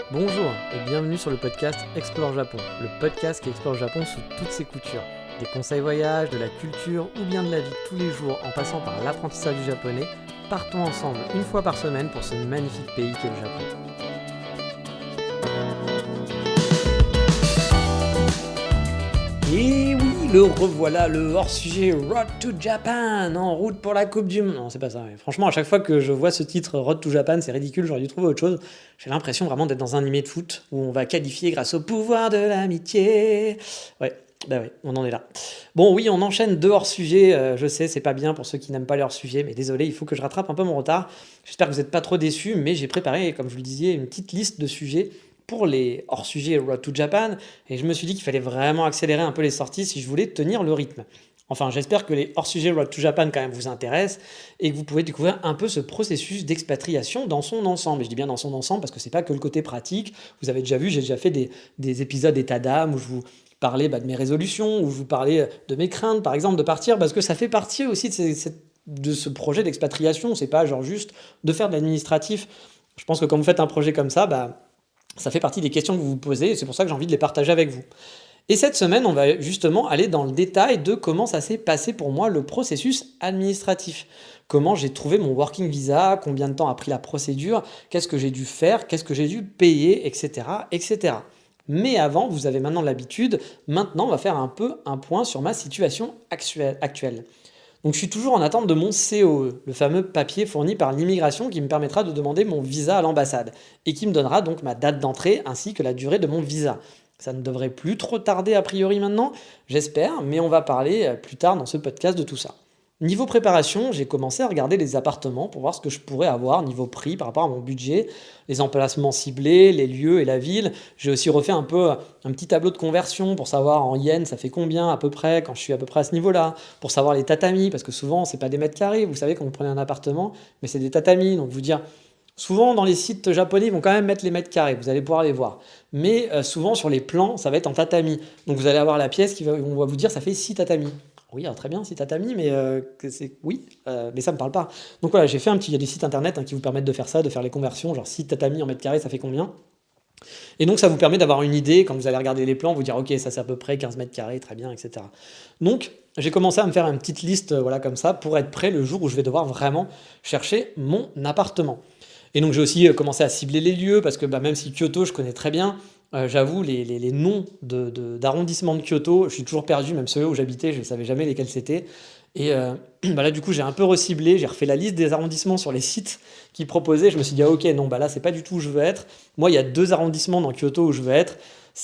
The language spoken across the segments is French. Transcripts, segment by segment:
Bonjour et bienvenue sur le podcast Explore Japon, le podcast qui explore le Japon sous toutes ses coutures. Des conseils voyage, de la culture ou bien de la vie de tous les jours en passant par l'apprentissage du japonais, partons ensemble une fois par semaine pour ce magnifique pays qu'est le Japon. Et oui, le revoilà, le hors-sujet Road to Japan, en route pour la Coupe du Monde. Non, c'est pas ça. Franchement, à chaque fois que je vois ce titre Road to Japan, c'est ridicule, j'aurais dû trouver autre chose. J'ai l'impression vraiment d'être dans un animé de foot où on va qualifier grâce au pouvoir de l'amitié. Ouais, on en est là. Bon, oui, on enchaîne deux hors-sujets. Je sais, c'est pas bien pour ceux qui n'aiment pas les hors-sujets, mais désolé, il faut que je rattrape un peu mon retard. J'espère que vous n'êtes pas trop déçus, mais j'ai préparé, comme je vous le disais, une petite liste de sujets pour les hors-sujets Road to Japan, et je me suis dit qu'il fallait vraiment accélérer un peu les sorties si je voulais tenir le rythme. Enfin, j'espère que les hors-sujets Road to Japan quand même vous intéressent et que vous pouvez découvrir un peu ce processus d'expatriation dans son ensemble. Et je dis bien dans son ensemble parce que c'est pas que le côté pratique. Vous avez déjà vu, j'ai déjà fait des épisodes d'état d'âme où je vous parlais de mes résolutions, où je vous parlais de mes craintes, par exemple, de partir, parce que ça fait partie aussi de ce projet d'expatriation. C'est pas genre juste de faire de l'administratif. Je pense que quand vous faites un projet comme ça, ça fait partie des questions que vous vous posez et c'est pour ça que j'ai envie de les partager avec vous. Et cette semaine, on va justement aller dans le détail de comment ça s'est passé pour moi le processus administratif. Comment j'ai trouvé mon working visa, combien de temps a pris la procédure, qu'est-ce que j'ai dû faire, qu'est-ce que j'ai dû payer, etc., etc. Mais avant, vous avez maintenant l'habitude, maintenant on va faire un peu un point sur ma situation actuelle. Donc je suis toujours en attente de mon COE, le fameux papier fourni par l'immigration qui me permettra de demander mon visa à l'ambassade et qui me donnera donc ma date d'entrée ainsi que la durée de mon visa. Ça ne devrait plus trop tarder a priori maintenant, j'espère, mais on va parler plus tard dans ce podcast de tout ça. Niveau préparation, j'ai commencé à regarder les appartements pour voir ce que je pourrais avoir niveau prix par rapport à mon budget, les emplacements ciblés, les lieux et la ville. J'ai aussi refait un peu un petit tableau de conversion pour savoir en yens ça fait combien à peu près quand je suis à peu près à ce niveau-là, pour savoir les tatamis, parce que souvent c'est pas des mètres carrés, vous savez quand vous prenez un appartement, mais c'est des tatamis, donc vous dire... Souvent, dans les sites japonais, ils vont quand même mettre les mètres carrés, vous allez pouvoir les voir. Mais souvent, sur les plans, ça va être en tatami. Donc vous allez avoir la pièce on va vous dire ça fait 6 tatamis. Oui, alors très bien, 6 tatamis, mais oui, mais ça me parle pas. Donc voilà, il y a des sites internet qui vous permettent de faire ça, de faire les conversions, genre 6 tatamis en mètres carrés, ça fait combien? Et donc ça vous permet d'avoir une idée, quand vous allez regarder les plans, vous dire ok, ça c'est à peu près 15 mètres carrés, très bien, etc. Donc j'ai commencé à me faire une petite liste voilà, comme ça pour être prêt le jour où je vais devoir vraiment chercher mon appartement. Et donc j'ai aussi commencé à cibler les lieux, parce que même si Kyoto je connais très bien, j'avoue les noms d'arrondissements de Kyoto, je suis toujours perdu, même ceux où j'habitais, je ne savais jamais lesquels c'était. Et là du coup j'ai un peu reciblé, j'ai refait la liste des arrondissements sur les sites qui proposaient, je me suis dit ok non là c'est pas du tout où je veux être. Moi il y a 2 arrondissements dans Kyoto où je veux être,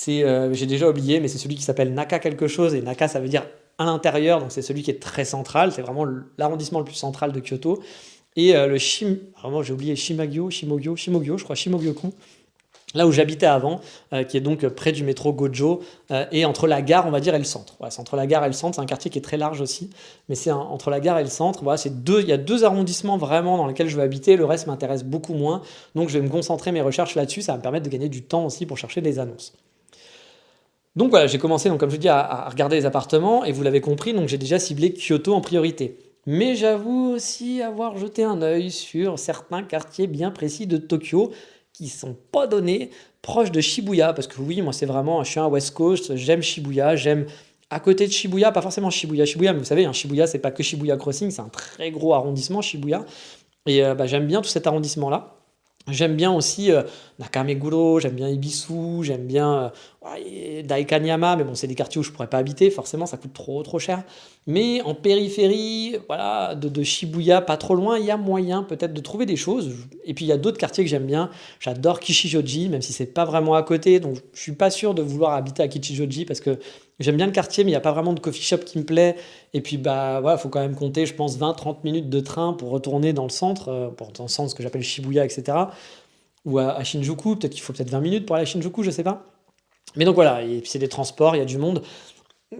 j'ai déjà oublié, mais c'est celui qui s'appelle Naka quelque chose, et Naka ça veut dire à l'intérieur, donc c'est celui qui est très central, c'est vraiment l'arrondissement le plus central de Kyoto. Et vraiment j'ai oublié Shimogyo, je crois, Shimogyoku, là où j'habitais avant, qui est donc près du métro Gojo, et entre la gare, on va dire, et le centre. Voilà, c'est entre la gare et le centre, c'est un quartier qui est très large aussi, mais c'est entre la gare et le centre. Voilà, il y a 2 arrondissements vraiment dans lesquels je veux habiter, le reste m'intéresse beaucoup moins, donc je vais me concentrer mes recherches là-dessus, ça va me permettre de gagner du temps aussi pour chercher des annonces. Donc voilà, j'ai commencé, donc, comme je dis, à regarder les appartements, et vous l'avez compris, donc j'ai déjà ciblé Kyoto en priorité. Mais j'avoue aussi avoir jeté un œil sur certains quartiers bien précis de Tokyo qui sont pas donnés, proches de Shibuya, parce que oui, moi c'est vraiment, je suis un West Coast, j'aime Shibuya, j'aime à côté de Shibuya, pas forcément Shibuya, mais vous savez, Shibuya c'est pas que Shibuya Crossing, c'est un très gros arrondissement Shibuya, et j'aime bien tout cet arrondissement-là. J'aime bien aussi Nakameguro, j'aime bien Ibisu, j'aime bien Daikanyama, mais bon, c'est des quartiers où je pourrais pas habiter, forcément, ça coûte trop cher. Mais en périphérie, voilà, de Shibuya, pas trop loin, il y a moyen peut-être de trouver des choses. Et puis il y a d'autres quartiers que j'aime bien. J'adore Kishijoji, même si c'est pas vraiment à côté, donc je suis pas sûr de vouloir habiter à Kishijoji parce que j'aime bien le quartier, mais il n'y a pas vraiment de coffee shop qui me plaît. Et puis, voilà, faut quand même compter, je pense, 20-30 minutes de train pour retourner dans le centre, dans le centre, ce que j'appelle Shibuya, etc. Ou à Shinjuku, peut-être qu'il faut 20 minutes pour aller à Shinjuku, je sais pas. Mais donc voilà, et puis c'est des transports, il y a du monde.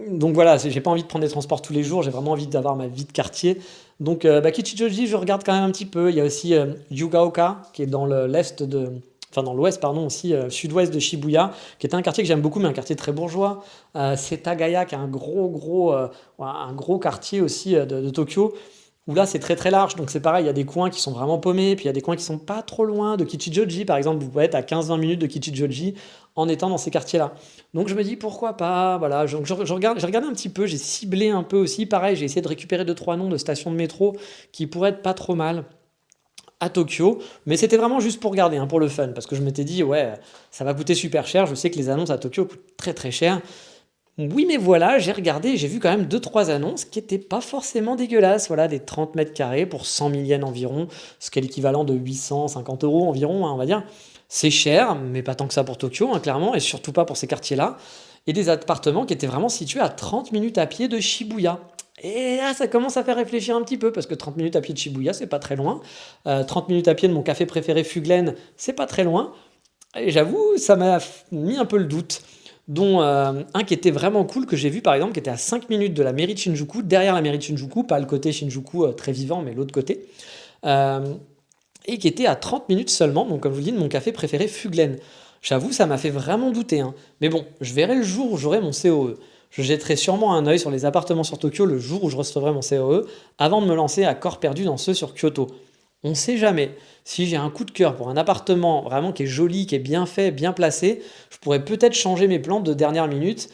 Donc voilà, j'ai pas envie de prendre des transports tous les jours, j'ai vraiment envie d'avoir ma vie de quartier. Donc Kichijoji, je regarde quand même un petit peu. Il y a aussi Yugaoka, qui est dans dans l'ouest, pardon, aussi sud-ouest de Shibuya, qui est un quartier que j'aime beaucoup, mais un quartier très bourgeois. Setagaya, qui est un gros quartier aussi de Tokyo, où là c'est très très large, donc c'est pareil, il y a des coins qui sont vraiment paumés, puis il y a des coins qui sont pas trop loin de Kichijoji, par exemple, vous pouvez être à 15-20 minutes de Kichijoji en étant dans ces quartiers-là. Donc je me dis pourquoi pas, voilà, j'ai regardé un petit peu, j'ai ciblé un peu aussi, pareil, j'ai essayé de récupérer deux trois noms de stations de métro qui pourraient être pas trop mal à Tokyo, mais c'était vraiment juste pour regarder, hein, pour le fun, parce que je m'étais dit, ouais, ça va coûter super cher, je sais que les annonces à Tokyo coûtent très très cher. Oui, mais voilà, j'ai regardé, j'ai vu quand même deux trois annonces qui étaient pas forcément dégueulasses, voilà, des 30 mètres carrés pour 100 000 yens environ, ce qui est l'équivalent de 850 euros environ, hein, on va dire. C'est cher, mais pas tant que ça pour Tokyo, hein, clairement, et surtout pas pour ces quartiers-là. Et des appartements qui étaient vraiment situés à 30 minutes à pied de Shibuya. Et là, ça commence à faire réfléchir un petit peu, parce que 30 minutes à pied de Shibuya, c'est pas très loin. 30 minutes à pied de mon café préféré Fuglen, c'est pas très loin. Et j'avoue, ça m'a mis un peu le doute. Dont un qui était vraiment cool, que j'ai vu par exemple, qui était à 5 minutes de la mairie de Shinjuku, derrière la mairie de Shinjuku, pas le côté Shinjuku très vivant, mais l'autre côté. Euh, et qui était à 30 minutes seulement, donc comme je vous dis, de mon café préféré Fuglen. J'avoue, ça m'a fait vraiment douter, hein. Mais bon, je verrai le jour où j'aurai mon COE. Je jetterai sûrement un œil sur les appartements sur Tokyo le jour où je recevrai mon COE, avant de me lancer à corps perdu dans ceux sur Kyoto. On ne sait jamais. Si j'ai un coup de cœur pour un appartement vraiment qui est joli, qui est bien fait, bien placé, je pourrais peut-être changer mes plans de dernière minute.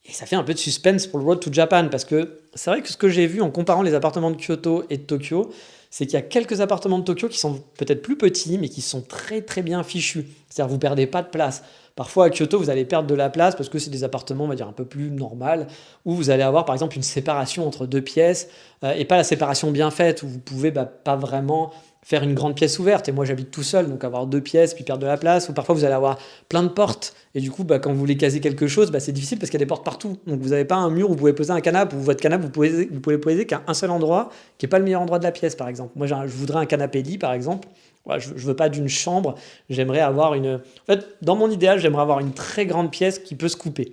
Et ça fait un peu de suspense pour le Road to Japan, parce que c'est vrai que ce que j'ai vu en comparant les appartements de Kyoto et de Tokyo, c'est qu'il y a quelques appartements de Tokyo qui sont peut-être plus petits, mais qui sont très très bien fichus. C'est-à-dire que vous perdez pas de place. Parfois à Kyoto, vous allez perdre de la place parce que c'est des appartements, on va dire, un peu plus normales, où vous allez avoir par exemple une séparation entre deux pièces, et pas la séparation bien faite, où vous pouvez pas vraiment faire une grande pièce ouverte. Et moi j'habite tout seul, donc avoir deux pièces puis perdre de la place, ou parfois vous allez avoir plein de portes, et du coup quand vous voulez caser quelque chose, c'est difficile parce qu'il y a des portes partout. Donc vous n'avez pas un mur où vous pouvez poser un canapé, ou votre canapé vous pouvez le poser qu'à un seul endroit, qui n'est pas le meilleur endroit de la pièce par exemple. Moi je voudrais un canapé lit par exemple. Voilà, je veux pas d'une chambre, j'aimerais avoir une... En fait, dans mon idéal, j'aimerais avoir une très grande pièce qui peut se couper.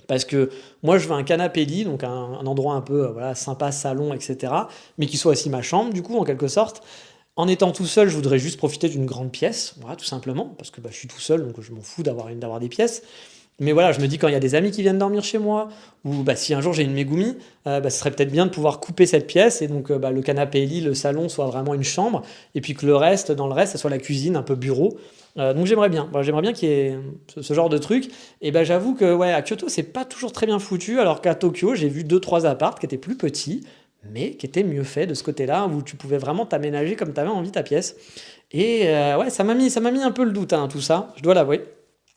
Parce que moi, je veux un canapé lit, donc un endroit un peu voilà, sympa, salon, etc. Mais qui soit aussi ma chambre, du coup, en quelque sorte. En étant tout seul, je voudrais juste profiter d'une grande pièce, voilà, tout simplement, parce que je suis tout seul, donc je m'en fous d'avoir des pièces. Mais voilà, je me dis quand il y a des amis qui viennent dormir chez moi, ou si un jour j'ai une Megumi, ce serait peut-être bien de pouvoir couper cette pièce, et donc le canapé lit, le salon soit vraiment une chambre, et puis que dans le reste, ça soit la cuisine, un peu bureau. Donc j'aimerais bien, voilà, j'aimerais bien qu'il y ait ce genre de truc. Et j'avoue que ouais, à Kyoto, c'est pas toujours très bien foutu, alors qu'à Tokyo, j'ai vu deux trois apparts qui étaient plus petits, mais qui étaient mieux faits de ce côté-là, où tu pouvais vraiment t'aménager comme tu avais envie ta pièce. Et ouais, ça m'a mis un peu le doute, hein, tout ça, je dois l'avouer.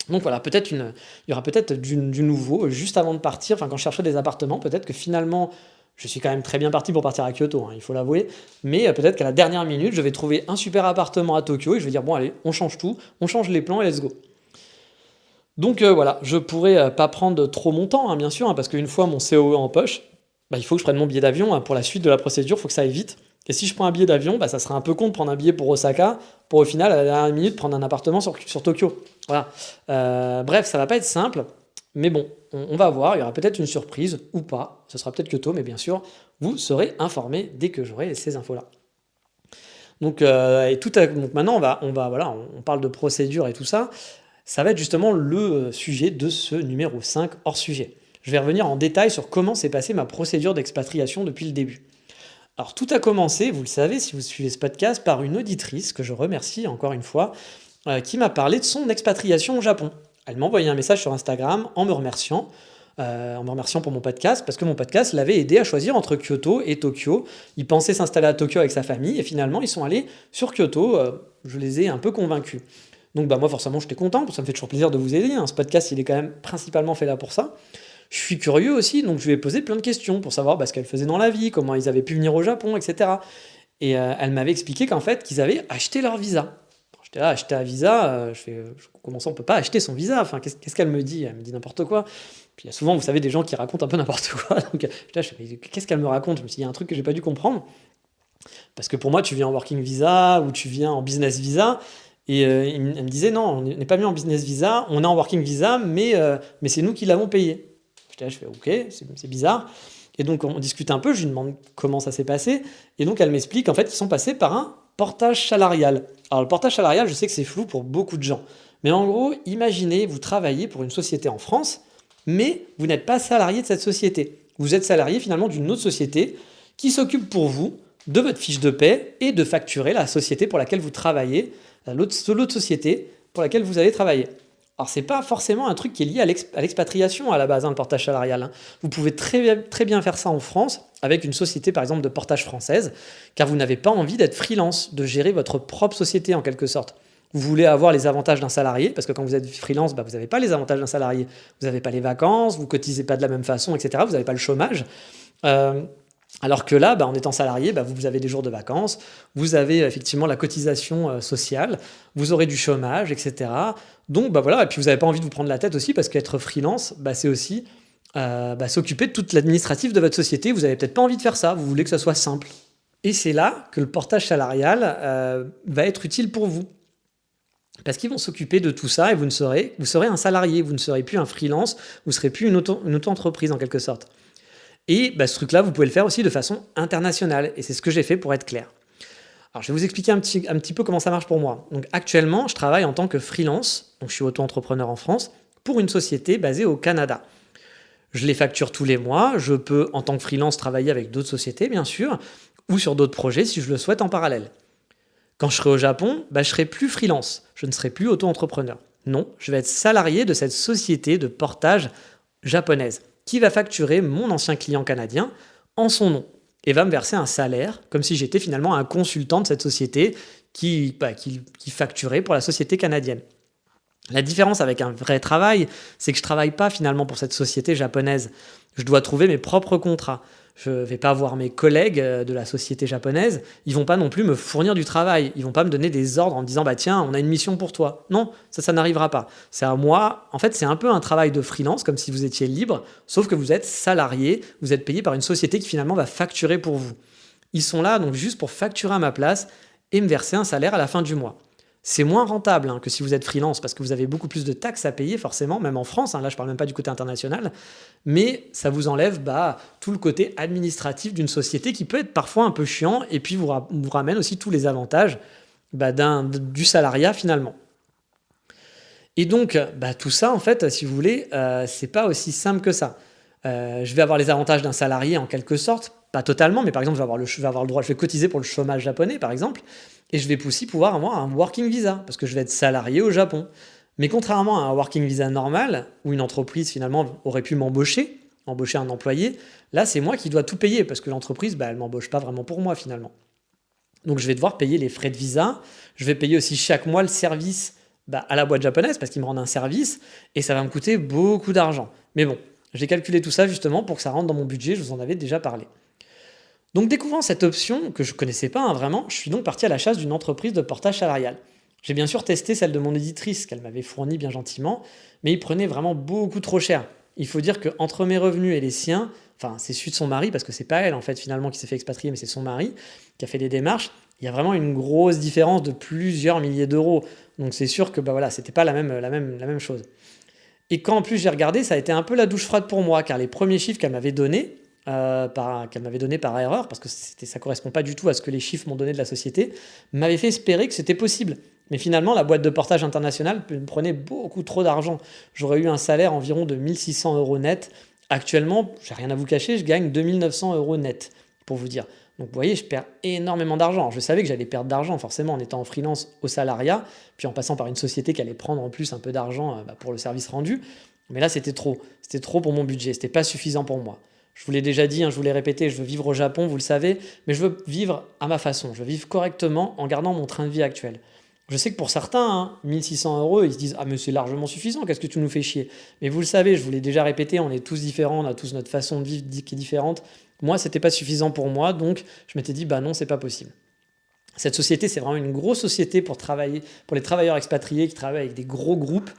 Donc voilà, il y aura peut-être du nouveau juste avant de partir. Enfin, quand je cherchais des appartements, peut-être que finalement, je suis quand même très bien parti pour partir à Kyoto, hein, il faut l'avouer. Mais peut-être qu'à la dernière minute, je vais trouver un super appartement à Tokyo et je vais dire bon allez, on change tout, on change les plans et let's go. Donc voilà, je pourrais pas prendre trop mon temps, hein, bien sûr, hein, parce qu'une fois mon COE en poche, il faut que je prenne mon billet d'avion, hein, pour la suite de la procédure, il faut que ça aille vite. Et si je prends un billet d'avion, ça serait un peu con de prendre un billet pour Osaka, pour au final, à la dernière minute, prendre un appartement sur Tokyo. Voilà. Bref, ça va pas être simple, mais bon, on va voir, il y aura peut-être une surprise, ou pas, ce sera peut-être Kyoto, mais bien sûr, vous serez informé dès que j'aurai ces infos-là. Donc, donc maintenant, voilà, on parle de procédure et tout ça, ça va être justement le sujet de ce numéro 5 hors sujet. Je vais revenir en détail sur comment s'est passée ma procédure d'expatriation depuis le début. Alors tout a commencé, vous le savez si vous suivez ce podcast, par une auditrice, que je remercie encore une fois, qui m'a parlé de son expatriation au Japon. Elle m'a envoyé un message sur Instagram en me remerciant pour mon podcast, parce que mon podcast l'avait aidé à choisir entre Kyoto et Tokyo. Il pensait s'installer à Tokyo avec sa famille, et finalement ils sont allés sur Kyoto, je les ai un peu convaincus. Donc moi forcément j'étais content, parce que ça me fait toujours plaisir de vous aider, hein. Ce podcast il est quand même principalement fait là pour ça. Je suis curieux aussi, donc je lui ai posé plein de questions pour savoir ce qu'elle faisait dans la vie, comment ils avaient pu venir au Japon, etc. Et elle m'avait expliqué qu'en fait, qu'ils avaient acheté leur visa. Alors, j'étais là, acheter un visa, comment ça on peut pas acheter son visa? Enfin, qu'est-ce qu'elle me dit? Elle me dit n'importe quoi. Puis il y a souvent, vous savez, des gens qui racontent un peu n'importe quoi. Donc là, qu'est-ce qu'elle me raconte? Je me suis dit, il y a un truc que j'ai pas dû comprendre. Parce que pour moi, tu viens en working visa ou tu viens en business visa. Et elle me disait, non, on n'est pas mis en business visa, on est en working visa, mais c'est nous qui l'avons payé. Je fais ok, c'est bizarre. Et donc on discute un peu, je lui demande comment ça s'est passé. Et donc elle m'explique en fait qu'ils sont passés par un portage salarial. Alors le portage salarial, je sais que c'est flou pour beaucoup de gens. Mais en gros, imaginez, vous travaillez pour une société en France, mais vous n'êtes pas salarié de cette société. Vous êtes salarié finalement d'une autre société qui s'occupe pour vous de votre fiche de paie et de facturer la société pour laquelle vous travaillez, l'autre société pour laquelle vous allez travailler. Alors, ce n'est pas forcément un truc qui est lié à l'expatriation à la base, le portage salarial. Vous pouvez très bien faire ça en France avec une société, par exemple, de portage française, car vous n'avez pas envie d'être freelance, de gérer votre propre société en quelque sorte. Vous voulez avoir les avantages d'un salarié, parce que quand vous êtes freelance, vous n'avez pas les avantages d'un salarié. Vous n'avez pas les vacances, vous ne cotisez pas de la même façon, etc. Vous n'avez pas le chômage. Alors que là, en étant salarié, vous avez des jours de vacances, vous avez effectivement la cotisation sociale, vous aurez du chômage, etc. Donc voilà, et puis vous n'avez pas envie de vous prendre la tête aussi, parce qu'être freelance, c'est aussi s'occuper de toute l'administratif de votre société. Vous n'avez peut-être pas envie de faire ça, vous voulez que ça soit simple. Et c'est là que le portage salarial va être utile pour vous. Parce qu'ils vont s'occuper de tout ça et vous serez un salarié, vous ne serez plus un freelance, vous ne serez plus une auto-entreprise en quelque sorte. Et ce truc-là, vous pouvez le faire aussi de façon internationale. Et c'est ce que j'ai fait pour être clair. Alors, je vais vous expliquer un petit peu comment ça marche pour moi. Donc, actuellement, je travaille en tant que freelance. Donc, je suis auto-entrepreneur en France pour une société basée au Canada. Je les facture tous les mois. Je peux, en tant que freelance, travailler avec d'autres sociétés, bien sûr, ou sur d'autres projets si je le souhaite en parallèle. Quand je serai au Japon, je ne serai plus freelance. Je ne serai plus auto-entrepreneur. Non, je vais être salarié de cette société de portage japonaise qui va facturer mon ancien client canadien en son nom et va me verser un salaire comme si j'étais finalement un consultant de cette société qui facturait pour la société canadienne. La différence avec un vrai travail, c'est que je ne travaille pas finalement pour cette société japonaise. Je dois trouver mes propres contrats. Je ne vais pas voir mes collègues de la société japonaise. Ils ne vont pas non plus me fournir du travail. Ils ne vont pas me donner des ordres en me disant « tiens, on a une mission pour toi ». Non, ça n'arrivera pas. C'est à moi. En fait, c'est un peu un travail de freelance, comme si vous étiez libre, sauf que vous êtes salarié, vous êtes payé par une société qui finalement va facturer pour vous. Ils sont là donc juste pour facturer à ma place et me verser un salaire à la fin du mois. C'est moins rentable que si vous êtes freelance parce que vous avez beaucoup plus de taxes à payer forcément, même en France, là je ne parle même pas du côté international, mais ça vous enlève tout le côté administratif d'une société qui peut être parfois un peu chiant et puis vous ramène aussi tous les avantages du salariat finalement. Et donc tout ça en fait, si vous voulez, c'est pas aussi simple que ça. Je vais avoir les avantages d'un salarié en quelque sorte, pas totalement, mais par exemple je vais cotiser pour le chômage japonais par exemple. Et je vais aussi pouvoir avoir un working visa, parce que je vais être salarié au Japon. Mais contrairement à un working visa normal, où une entreprise finalement aurait pu embaucher un employé, là c'est moi qui dois tout payer, parce que l'entreprise, elle ne m'embauche pas vraiment pour moi finalement. Donc je vais devoir payer les frais de visa, je vais payer aussi chaque mois le service à la boîte japonaise, parce qu'ils me rendent un service, et ça va me coûter beaucoup d'argent. Mais bon, j'ai calculé tout ça justement pour que ça rentre dans mon budget, je vous en avais déjà parlé. Donc découvrant cette option que je ne connaissais pas vraiment, je suis donc parti à la chasse d'une entreprise de portage salarial. J'ai bien sûr testé celle de mon éditrice qu'elle m'avait fournie bien gentiment, mais il prenait vraiment beaucoup trop cher. Il faut dire qu'entre mes revenus et les siens, c'est celui de son mari, parce que c'est pas elle en fait finalement qui s'est fait expatrier, mais c'est son mari qui a fait les démarches, il y a vraiment une grosse différence de plusieurs milliers d'euros. Donc c'est sûr que c'était pas la même chose. Et quand en plus j'ai regardé, ça a été un peu la douche froide pour moi, car les premiers chiffres qu'elle m'avait donnés, par erreur, parce que ça ne correspond pas du tout à ce que les chiffres m'ont donné de la société, m'avait fait espérer que c'était possible. Mais finalement, la boîte de portage international me prenait beaucoup trop d'argent. J'aurais eu un salaire environ de 1 600 € net. Actuellement, j'ai rien à vous cacher, je gagne 2 900 € net, pour vous dire. Donc vous voyez, je perds énormément d'argent. Je savais que j'allais perdre d'argent forcément en étant en freelance au salariat, puis en passant par une société qui allait prendre en plus un peu d'argent pour le service rendu. Mais là, c'était trop. C'était trop pour mon budget, c'était pas suffisant pour moi. Je vous l'ai déjà dit, je vous l'ai répété, je veux vivre au Japon, vous le savez, mais je veux vivre à ma façon, je veux vivre correctement en gardant mon train de vie actuel. Je sais que pour certains, 1 600 €, ils se disent « Ah mais c'est largement suffisant, qu'est-ce que tu nous fais chier ?» Mais vous le savez, je vous l'ai déjà répété, on est tous différents, on a tous notre façon de vivre qui est différente. Moi, c'était pas suffisant pour moi, donc je m'étais dit « non, c'est pas possible ». Cette société, c'est vraiment une grosse société pour les travailleurs expatriés qui travaillent avec des gros groupes.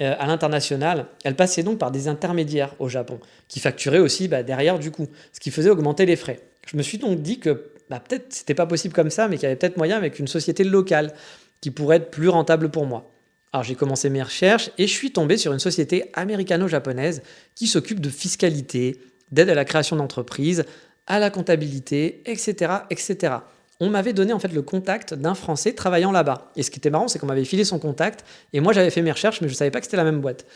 À l'international, elle passait donc par des intermédiaires au Japon, qui facturaient aussi derrière du coup, ce qui faisait augmenter les frais. Je me suis donc dit que peut-être c'était pas possible comme ça, mais qu'il y avait peut-être moyen avec une société locale qui pourrait être plus rentable pour moi. Alors j'ai commencé mes recherches et je suis tombé sur une société américano-japonaise qui s'occupe de fiscalité, d'aide à la création d'entreprises, à la comptabilité, etc., etc. On m'avait donné en fait le contact d'un Français travaillant là-bas. Et ce qui était marrant, c'est qu'on m'avait filé son contact et moi j'avais fait mes recherches, mais je ne savais pas que c'était la même boîte.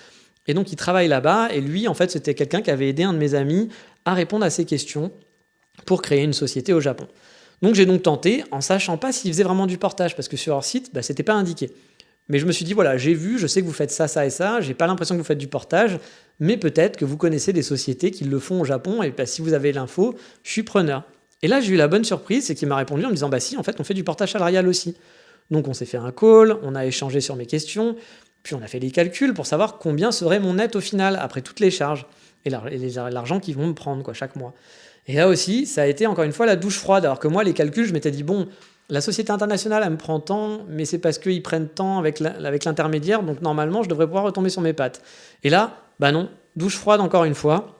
Et donc il travaille là-bas et lui, en fait, c'était quelqu'un qui avait aidé un de mes amis à répondre à ses questions pour créer une société au Japon. Donc j'ai donc tenté, en sachant pas s'ils faisaient vraiment du portage, parce que sur leur site, bah, c'était pas indiqué. Mais je me suis dit, voilà, j'ai vu, je sais que vous faites ça, ça et ça, j'ai pas l'impression que vous faites du portage, mais peut-être que vous connaissez des sociétés qui le font au Japon, et bah, si vous avez l'info, je suis preneur. Et là, j'ai eu la bonne surprise, c'est qu'il m'a répondu en me disant, bah si, en fait, on fait du portage salarial aussi. Donc on s'est fait un call, on a échangé sur mes questions, puis on a fait les calculs pour savoir combien serait mon net au final, après toutes les charges, et l'argent qu'ils vont me prendre quoi, chaque mois. Et là aussi, ça a été encore une fois la douche froide, alors que moi, les calculs, je m'étais dit, bon, la société internationale, elle me prend tant, mais c'est parce qu'ils prennent tant avec l'intermédiaire, donc normalement, je devrais pouvoir retomber sur mes pattes. Et là, bah non, douche froide encore une fois.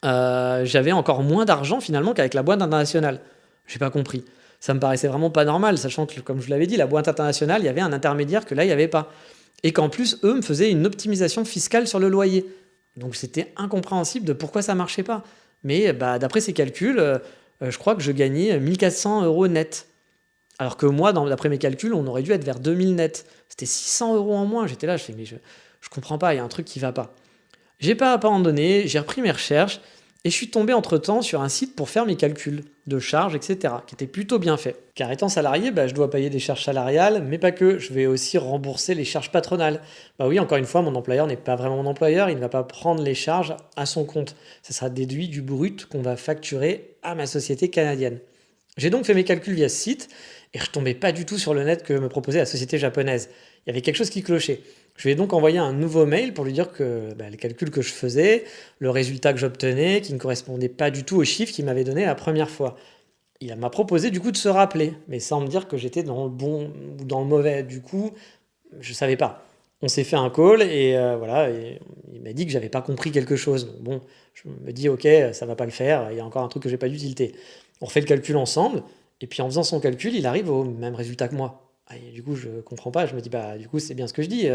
J'avais encore moins d'argent finalement qu'avec la boîte internationale. J'ai pas compris. Ça me paraissait vraiment pas normal, sachant que, comme je vous l'avais dit, la boîte internationale, il y avait un intermédiaire que là, il n'y avait pas. Et qu'en plus, eux me faisaient une optimisation fiscale sur le loyer. Donc c'était incompréhensible de pourquoi ça marchait pas. Mais bah, d'après ces calculs, je crois que je gagnais 1 400 € net. Alors que moi, d'après mes calculs, on aurait dû être vers 2000 net. C'était 600 € en moins. J'étais là, je fais, mais je comprends pas, il y a un truc qui va pas. J'ai pas abandonné, j'ai repris mes recherches et je suis tombé entre-temps sur un site pour faire mes calculs de charges, etc., qui était plutôt bien fait. Car étant salarié, bah, je dois payer des charges salariales, mais pas que, je vais aussi rembourser les charges patronales. Bah oui, encore une fois, mon employeur n'est pas vraiment mon employeur, il ne va pas prendre les charges à son compte. Ça sera déduit du brut qu'on va facturer à ma société canadienne. J'ai donc fait mes calculs via ce site et je tombais pas du tout sur le net que me proposait la société japonaise. Il y avait quelque chose qui clochait. Je lui ai donc envoyé un nouveau mail pour lui dire que bah, les calculs que je faisais, le résultat que j'obtenais, qui ne correspondait pas du tout aux chiffres qu'il m'avait donné la première fois. Il m'a proposé du coup de se rappeler, mais sans me dire que j'étais dans le bon ou dans le mauvais. Du coup, je savais pas. On s'est fait un call et voilà, et il m'a dit que j'avais pas compris quelque chose. Donc bon, je me dis ok, ça va pas le faire. Il y a encore un truc que j'ai pas d'utilité. On refait le calcul ensemble et puis en faisant son calcul, il arrive au même résultat que moi. Ah, et du coup, je comprends pas. Je me dis bah du coup c'est bien ce que je dis.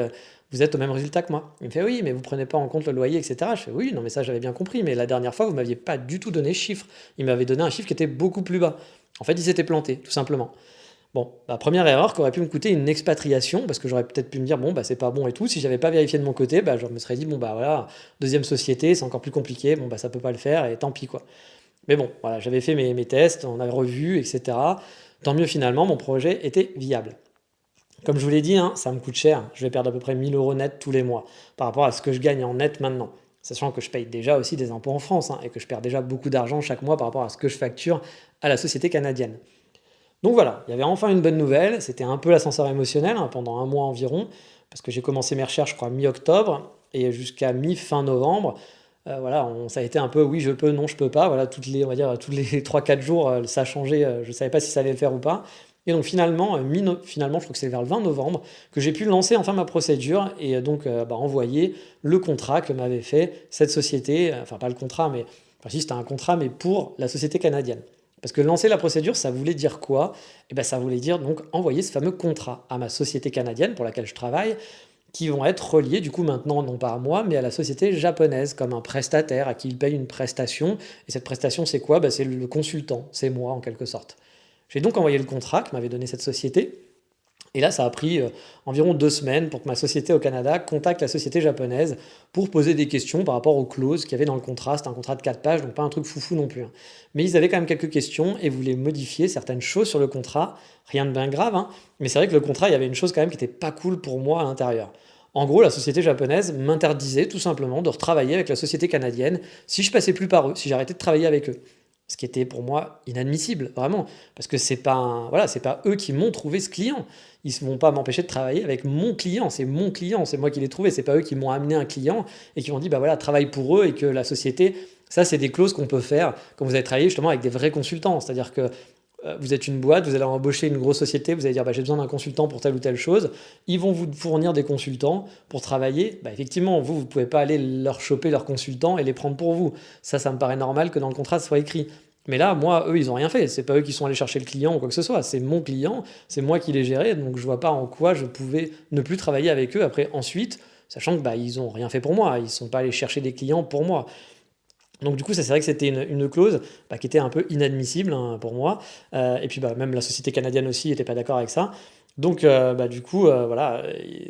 Vous êtes au même résultat que moi. Il me fait oui, mais vous prenez pas en compte le loyer, etc. Je fais oui, non mais ça j'avais bien compris. Mais la dernière fois, vous m'aviez pas du tout donné chiffre. Il m'avait donné un chiffre qui était beaucoup plus bas. En fait, il s'était planté, tout simplement. Bon, la première erreur qui aurait pu me coûter une expatriation, parce que j'aurais peut-être pu me dire, bon, bah, c'est pas bon et tout. Si j'avais pas vérifié de mon côté, bah, je me serais dit, bon, bah voilà, deuxième société, c'est encore plus compliqué, bon, bah, ça peut pas le faire et tant pis, quoi. Mais bon, voilà, j'avais fait mes tests, on avait revu, etc. Tant mieux, finalement, mon projet était viable. Comme je vous l'ai dit, hein, ça me coûte cher. Je vais perdre à peu près 1 000 € net tous les mois par rapport à ce que je gagne en net maintenant. Sachant que je paye déjà aussi des impôts en France hein, et que je perds déjà beaucoup d'argent chaque mois par rapport à ce que je facture à la société canadienne. Donc voilà, il y avait enfin une bonne nouvelle, c'était un peu l'ascenseur émotionnel hein, pendant un mois environ, parce que j'ai commencé mes recherches, je crois, mi-octobre, et jusqu'à mi-fin novembre, voilà, ça a été un peu oui, je peux, non, je peux pas, voilà, on va dire, tous les 3 4 jours, ça a changé, je ne savais pas si ça allait le faire ou pas. Et donc finalement, finalement, je crois que c'est vers le 20 novembre, que j'ai pu lancer enfin ma procédure et donc bah, envoyer le contrat que m'avait fait cette société, enfin pas le contrat, mais enfin si c'était un contrat, mais pour la société canadienne. Parce que lancer la procédure, ça voulait dire quoi? Eh ben, ça voulait dire donc envoyer ce fameux contrat à ma société canadienne pour laquelle je travaille, qui vont être reliés du coup maintenant non pas à moi, mais à la société japonaise, comme un prestataire à qui il paye une prestation. Et cette prestation, c'est quoi? Ben, c'est le consultant, c'est moi en quelque sorte. J'ai donc envoyé le contrat que m'avait donné cette société, et là, ça a pris environ 2 semaines pour que ma société au Canada contacte la société japonaise pour poser des questions par rapport aux clauses qu'il y avait dans le contrat. C'était un contrat de 4 pages, donc pas un truc foufou non plus, hein. Mais ils avaient quand même quelques questions et voulaient modifier certaines choses sur le contrat. Rien de bien grave, hein. Mais c'est vrai que le contrat, il y avait une chose quand même qui n'était pas cool pour moi à l'intérieur. En gros, la société japonaise m'interdisait tout simplement de retravailler avec la société canadienne si je passais plus par eux, si j'arrêtais de travailler avec eux. Ce qui était pour moi inadmissible, vraiment, parce que voilà, c'est pas eux qui m'ont trouvé ce client. Ils ne vont pas m'empêcher de travailler avec mon client, c'est moi qui l'ai trouvé, c'est pas eux qui m'ont amené un client et qui m'ont dit bah voilà, travaille pour eux et que la société, ça c'est des clauses qu'on peut faire quand vous allez travailler justement avec des vrais consultants, c'est-à-dire que vous êtes une boîte, vous allez embaucher une grosse société, vous allez dire bah, j'ai besoin d'un consultant pour telle ou telle chose, ils vont vous fournir des consultants pour travailler, bah, effectivement, vous ne pouvez pas aller leur choper leurs consultants et les prendre pour vous. Ça me paraît normal que dans le contrat, ça soit écrit. Mais là, moi, eux, ils n'ont rien fait. C'est pas eux qui sont allés chercher le client ou quoi que ce soit. C'est mon client, c'est moi qui l'ai géré, donc je vois pas en quoi je pouvais ne plus travailler avec eux après ensuite, sachant que bah, ils ont rien fait pour moi, ils sont pas allés chercher des clients pour moi. Donc du coup, ça c'est vrai que c'était une clause bah, qui était un peu inadmissible hein, pour moi. Et puis bah, même la société canadienne aussi n'était pas d'accord avec ça. Donc bah, du coup, voilà,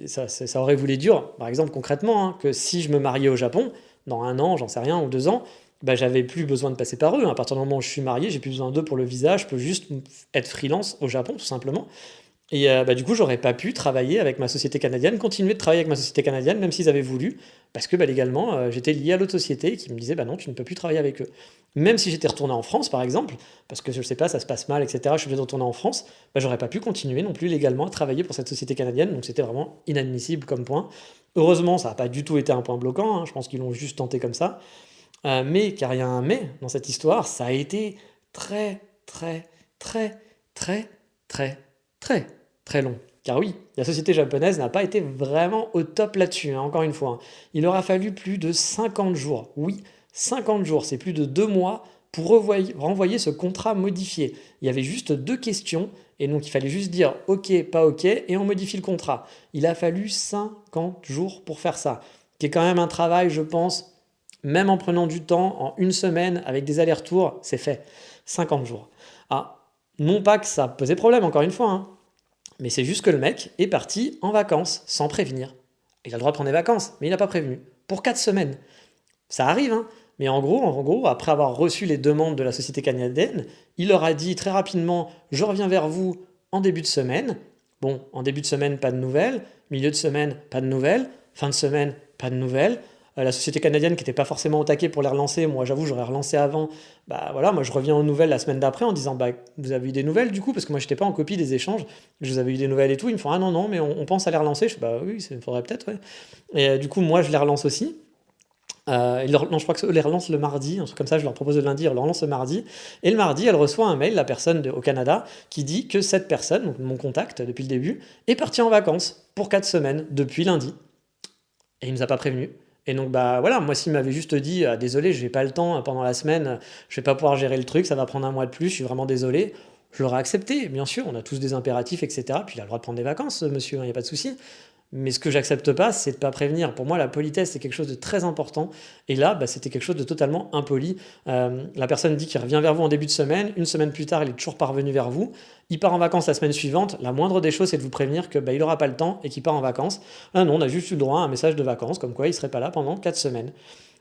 ça aurait voulu dire, par exemple concrètement, hein, que si je me mariais au Japon, dans un an, j'en sais rien, ou 2 ans, bah, j'avais plus besoin de passer par eux. À partir du moment où je suis marié, j'ai plus besoin d'eux pour le visa, je peux juste être freelance au Japon, tout simplement. Et bah, du coup, j'aurais pas pu travailler avec ma société canadienne, continuer de travailler avec ma société canadienne, même s'ils avaient voulu, parce que bah, légalement, j'étais lié à l'autre société qui me disait bah non, tu ne peux plus travailler avec eux. Même si j'étais retourné en France, par exemple, parce que je sais pas, ça se passe mal, etc., je suis obligé de retourner en France, bah, j'aurais pas pu continuer non plus légalement à travailler pour cette société canadienne, donc c'était vraiment inadmissible comme point. Heureusement, ça n'a pas du tout été un point bloquant, hein, je pense qu'ils l'ont juste tenté comme ça. Mais, car il y a un mais dans cette histoire, ça a été très, très, très, très, très, très, très long. Car oui, la société japonaise n'a pas été vraiment au top là-dessus, hein, encore une fois, hein. Il aura fallu plus de 50 jours. Oui, 50 jours, c'est plus de 2 mois pour renvoyer ce contrat modifié. Il y avait juste deux questions, et donc il fallait juste dire OK, pas OK, et on modifie le contrat. Il a fallu 50 jours pour faire ça, qui est quand même un travail, je pense, même en prenant du temps, en une semaine, avec des allers-retours, c'est fait. 50 jours. Ah, non pas que ça posait problème, encore une fois, hein, mais c'est juste que le mec est parti en vacances sans prévenir. Il a le droit de prendre des vacances, mais il n'a pas prévenu. Pour 4 semaines. Ça arrive, hein. Mais en gros, après avoir reçu les demandes de la société canadienne, il leur a dit très rapidement: je reviens vers vous en début de semaine. Bon, en début de semaine, pas de nouvelles. Milieu de semaine, pas de nouvelles. Fin de semaine, pas de nouvelles. La société canadienne qui n'était pas forcément au taquet pour les relancer, moi j'avoue, j'aurais relancé avant. Bah voilà, moi je reviens aux nouvelles la semaine d'après en disant bah vous avez eu des nouvelles du coup, parce que moi j'étais pas en copie des échanges, je vous avais eu des nouvelles et tout. Ils me font ah non, non, mais on pense à les relancer. Je fais bah oui, il faudrait peut-être, ouais. Et du coup, moi je les relance aussi. Non, je crois que les relance le mardi, un truc comme ça, je leur propose le lundi, ils le relancent le mardi. Et le mardi, elle reçoit un mail, la personne au Canada, qui dit que cette personne, donc mon contact depuis le début, est partie en vacances pour 4 semaines depuis lundi. Et il nous a pas prévenu. Et donc bah voilà, moi s'il m'avait juste dit désolé, j'ai pas le temps pendant la semaine, je vais pas pouvoir gérer le truc, ça va prendre un mois de plus, je suis vraiment désolé, je l'aurais accepté, bien sûr, on a tous des impératifs, etc. Puis il a le droit de prendre des vacances, monsieur, il n'y a pas de souci. Mais ce que j'accepte pas, c'est de pas prévenir. Pour moi, la politesse, c'est quelque chose de très important. Et là, bah, c'était quelque chose de totalement impoli. La personne dit qu'il revient vers vous en début de semaine. Une semaine plus tard, il est toujours pas revenu vers vous. Il part en vacances la semaine suivante. La moindre des choses, c'est de vous prévenir que bah, il aura pas le temps et qu'il part en vacances. Ah non, on a juste eu le droit à un message de vacances, comme quoi il serait pas là pendant 4 semaines.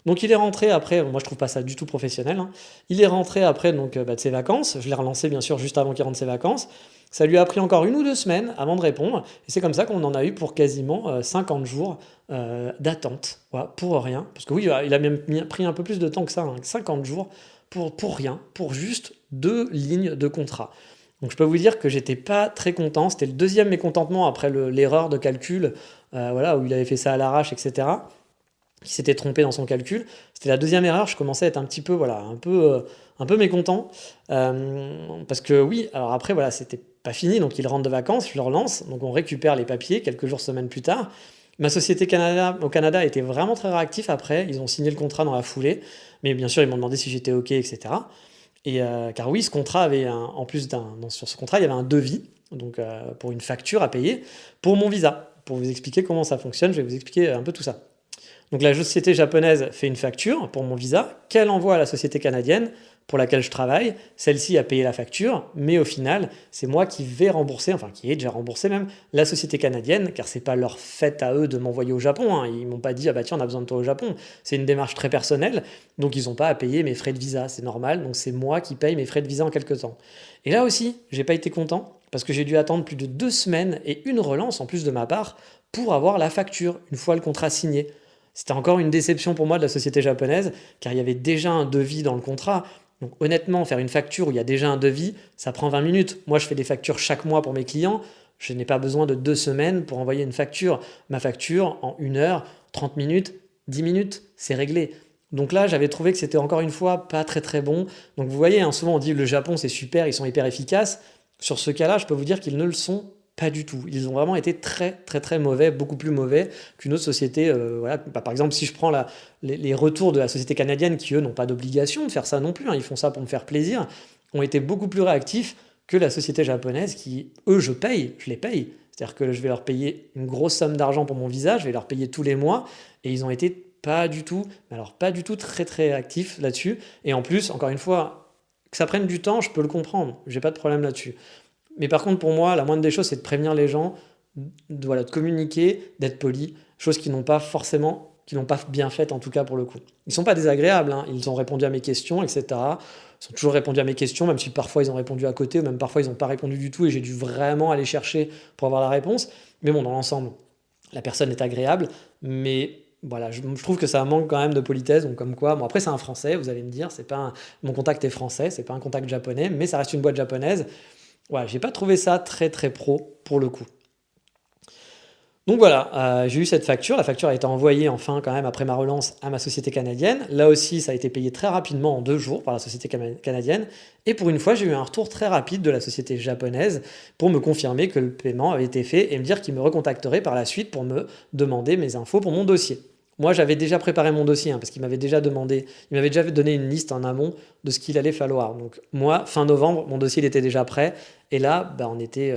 Donc il est rentré après, moi je trouve pas ça du tout professionnel, hein. Il est rentré après donc, bah, de ses vacances, je l'ai relancé bien sûr juste avant qu'il rentre de ses vacances. Ça lui a pris encore 1 ou 2 semaines avant de répondre, et c'est comme ça qu'on en a eu pour quasiment 50 jours d'attente, voilà, pour rien. Parce que oui, il a même pris un peu plus de temps que ça, hein, 50 jours pour rien, pour juste 2 lignes de contrat. Donc je peux vous dire que j'étais pas très content, c'était le deuxième mécontentement après l'erreur de calcul, voilà, où il avait fait ça à l'arrache, etc., qui s'était trompé dans son calcul. C'était la deuxième erreur, je commençais à être un petit peu, voilà, un peu mécontent. Parce que oui, alors après, voilà, c'était pas fini, donc il rentre de vacances, je le relance, donc on récupère les papiers quelques jours, semaines plus tard. Ma société au Canada était vraiment très réactif après, ils ont signé le contrat dans la foulée, mais bien sûr, ils m'ont demandé si j'étais OK, etc. Et car oui, ce contrat avait en plus sur ce contrat, il y avait un devis, donc pour une facture à payer, pour mon visa. Pour vous expliquer comment ça fonctionne, je vais vous expliquer un peu tout ça. Donc la société japonaise fait une facture pour mon visa, qu'elle envoie à la société canadienne pour laquelle je travaille. Celle-ci a payé la facture, mais au final, c'est moi qui vais rembourser, enfin qui ai déjà remboursé même, la société canadienne, car c'est pas leur fait à eux de m'envoyer au Japon, hein. Ils m'ont pas dit ah bah tiens on a besoin de toi au Japon. C'est une démarche très personnelle, donc ils n'ont pas à payer mes frais de visa, c'est normal. Donc c'est moi qui paye mes frais de visa en quelque temps. Et là aussi, j'ai pas été content parce que j'ai dû attendre plus de 2 semaines et une relance en plus de ma part pour avoir la facture une fois le contrat signé. C'était encore une déception pour moi de la société japonaise, car il y avait déjà un devis dans le contrat. Donc honnêtement, faire une facture où il y a déjà un devis, ça prend 20 minutes. Moi, je fais des factures chaque mois pour mes clients. Je n'ai pas besoin de 2 semaines pour envoyer une facture. Ma facture, en 1 heure, 30 minutes, 10 minutes, c'est réglé. Donc là, j'avais trouvé que c'était encore une fois pas très très bon. Donc vous voyez, hein, souvent on dit le Japon c'est super, ils sont hyper efficaces. Sur ce cas-là, je peux vous dire qu'ils ne le sont pas du tout. Ils ont vraiment été très très très mauvais, beaucoup plus mauvais qu'une autre société. Voilà. Bah, par exemple, si je prends les retours de la société canadienne, qui eux n'ont pas d'obligation de faire ça non plus, hein, ils font ça pour me faire plaisir, ont été beaucoup plus réactifs que la société japonaise qui, eux, je les paye. C'est-à-dire que je vais leur payer une grosse somme d'argent pour mon visa, je vais leur payer tous les mois, et ils ont été pas du tout, mais alors pas du tout très très actifs là-dessus. Et en plus, encore une fois, que ça prenne du temps, je peux le comprendre, j'ai pas de problème là-dessus. Mais par contre, pour moi, la moindre des choses, c'est de prévenir les gens, voilà, de communiquer, d'être poli, chose qu'ils n'ont pas forcément qui l'ont pas bien faite en tout cas pour le coup. Ils sont pas désagréables, hein, ils ont répondu à mes questions, etc. Ils ont toujours répondu à mes questions, même si parfois ils ont répondu à côté, ou même parfois ils n'ont pas répondu du tout et j'ai dû vraiment aller chercher pour avoir la réponse. Mais bon, dans l'ensemble, la personne est agréable, mais voilà, je trouve que ça manque quand même de politesse. Donc comme quoi, bon après c'est un Français, vous allez me dire, c'est pas mon contact est français, c'est pas un contact japonais, mais ça reste une boîte japonaise. Voilà, j'ai pas trouvé ça très très pro pour le coup. Donc voilà, j'ai eu cette facture. La facture a été envoyée enfin quand même après ma relance à ma société canadienne. Là aussi, ça a été payé très rapidement en 2 jours par la société canadienne. Et pour une fois, j'ai eu un retour très rapide de la société japonaise pour me confirmer que le paiement avait été fait et me dire qu'ils me recontacteraient par la suite pour me demander mes infos pour mon dossier. Moi, j'avais déjà préparé mon dossier parce qu'il m'avait déjà demandé, il m'avait déjà donné une liste en amont de ce qu'il allait falloir. Donc moi, fin novembre, mon dossier il était déjà prêt. Et là, on était,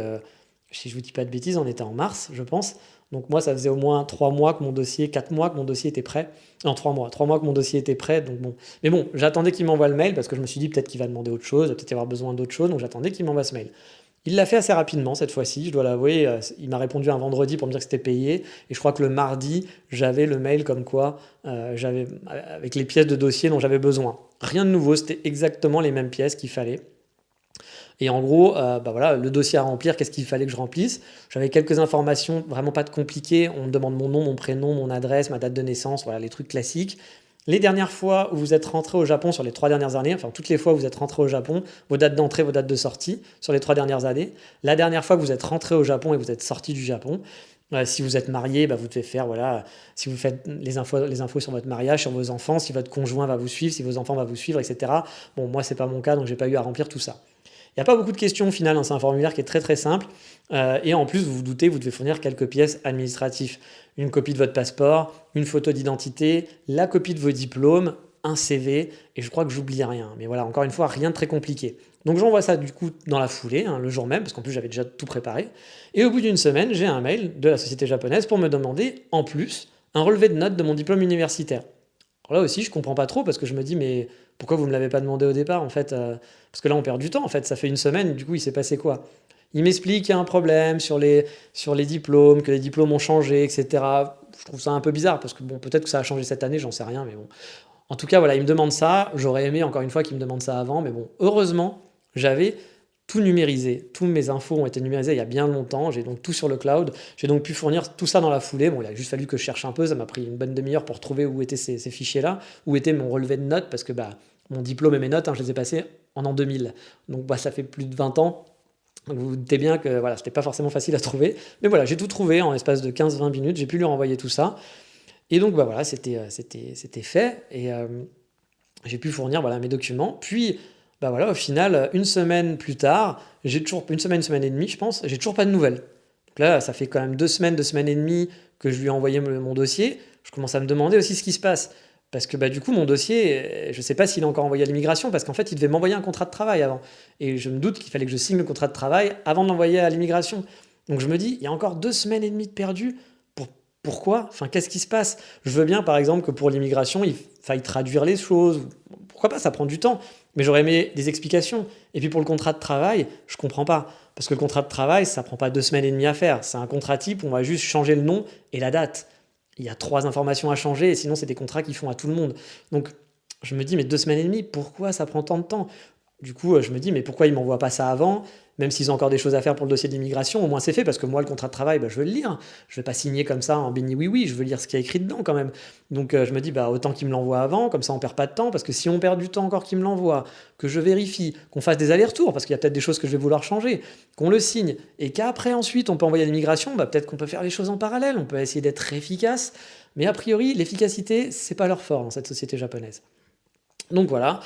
si je vous dis pas de bêtises, on était en mars, je pense. Donc moi, ça faisait au moins 3 mois que mon dossier, 4 mois que mon dossier était prêt. Non, 3 mois que mon dossier était prêt. Donc bon. Mais bon, j'attendais qu'il m'envoie le mail parce que je me suis dit peut-être qu'il va demander autre chose, peut-être y avoir besoin d'autre chose. Donc j'attendais qu'il m'envoie ce mail. Il l'a fait assez rapidement cette fois-ci, je dois l'avouer. Il m'a répondu un vendredi pour me dire que c'était payé. Et je crois que le mardi, j'avais le mail comme quoi, avec les pièces de dossier dont j'avais besoin. Rien de nouveau, c'était exactement les mêmes pièces qu'il fallait. Et en gros, voilà, le dossier à remplir, qu'est-ce qu'il fallait que je remplisse? J'avais quelques informations, vraiment pas de compliquées. On me demande mon nom, mon prénom, mon adresse, ma date de naissance, voilà, les trucs classiques. Les dernières fois où vous êtes rentré au Japon sur les 3 dernières années, enfin toutes les fois où vous êtes rentré au Japon, vos dates d'entrée, vos dates de sortie sur les 3 dernières années. La dernière fois que vous êtes rentré au Japon et vous êtes sorti du Japon. Si vous êtes marié, vous devez faire, voilà, si vous faites les infos sur votre mariage, sur vos enfants, si votre conjoint va vous suivre, si vos enfants vont vous suivre, etc. Bon, moi, c'est pas mon cas, donc j'ai pas eu à remplir tout ça. Il n'y a pas beaucoup de questions au final, hein, c'est un formulaire qui est très très simple. Et en plus, vous vous doutez, vous devez fournir quelques pièces administratives. Une copie de votre passeport, une photo d'identité, la copie de vos diplômes, un CV, et je crois que j'oublie rien. Mais voilà, encore une fois, rien de très compliqué. Donc j'envoie ça du coup dans la foulée, hein, le jour même, parce qu'en plus j'avais déjà tout préparé. Et au bout d'une semaine, j'ai un mail de la société japonaise pour me demander, en plus, un relevé de notes de mon diplôme universitaire. Alors là aussi, je comprends pas trop parce que je me dis, mais pourquoi vous ne me l'avez pas demandé au départ en fait parce que là, on perd du temps en fait. Ça fait une semaine, du coup, il s'est passé quoi? Il m'explique qu'il y a un problème sur les diplômes, que les diplômes ont changé, etc. Je trouve ça un peu bizarre parce que bon, peut-être que ça a changé cette année, j'en sais rien, mais bon. En tout cas, voilà, il me demande ça. J'aurais aimé encore une fois qu'il me demande ça avant, mais bon, heureusement, j'avais tout numérisé. Toutes mes infos ont été numérisées il y a bien longtemps. J'ai donc tout sur le cloud. J'ai donc pu fournir tout ça dans la foulée. Bon, il a juste fallu que je cherche un peu. Ça m'a pris une bonne demi-heure pour trouver où étaient ces fichiers-là, où était mon relevé de notes, parce que mon diplôme et mes notes, je les ai passés en an 2000. Donc ça fait plus de 20 ans. Donc vous vous doutez bien que voilà, c'était pas forcément facile à trouver. Mais voilà, j'ai tout trouvé en l'espace de 15-20 minutes. J'ai pu lui renvoyer tout ça. Et donc voilà, c'était fait. Et j'ai pu fournir voilà, mes documents. Puis voilà, au final, une semaine plus tard, j'ai toujours une semaine et demie, je pense, j'ai toujours pas de nouvelles. Donc là, ça fait quand même 2 semaines et demie que je lui ai envoyé mon dossier. Je commence à me demander aussi ce qui se passe. Parce que du coup, mon dossier, je ne sais pas s'il est encore envoyé à l'immigration, parce qu'en fait, il devait m'envoyer un contrat de travail avant. Et je me doute qu'il fallait que je signe le contrat de travail avant de l'envoyer à l'immigration. Donc je me dis, il y a encore 2 semaines et demie de perdu. Pourquoi? Enfin, qu'est-ce qui se passe? Je veux bien, par exemple, que pour l'immigration, il faille traduire les choses. Pourquoi pas? Ça prend du temps. Mais j'aurais aimé des explications. Et puis pour le contrat de travail, je comprends pas. Parce que le contrat de travail, ça prend pas 2 semaines et demie à faire. C'est un contrat type, on va juste changer le nom et la date. Il y a 3 informations à changer, et sinon c'est des contrats qui font à tout le monde. Donc je me dis, mais 2 semaines et demie, pourquoi ça prend tant de temps? Du coup, je me dis, mais pourquoi ils ne m'envoient pas ça avant? Même s'ils ont encore des choses à faire pour le dossier d'immigration, au moins c'est fait, parce que moi, le contrat de travail, je veux le lire. Je ne vais pas signer comme ça en béni oui-oui, je veux lire ce qu'il y a écrit dedans quand même. Donc je me dis, autant qu'ils me l'envoient avant, comme ça on perd pas de temps, parce que si on perd du temps encore qu'ils me l'envoient, que je vérifie, qu'on fasse des allers-retours, parce qu'il y a peut-être des choses que je vais vouloir changer, qu'on le signe, et qu'après ensuite on peut envoyer à l'immigration, peut-être qu'on peut faire les choses en parallèle, on peut essayer d'être efficace, mais a priori, l'efficacité, c'est pas leur fort dans cette société japonaise. Donc voilà,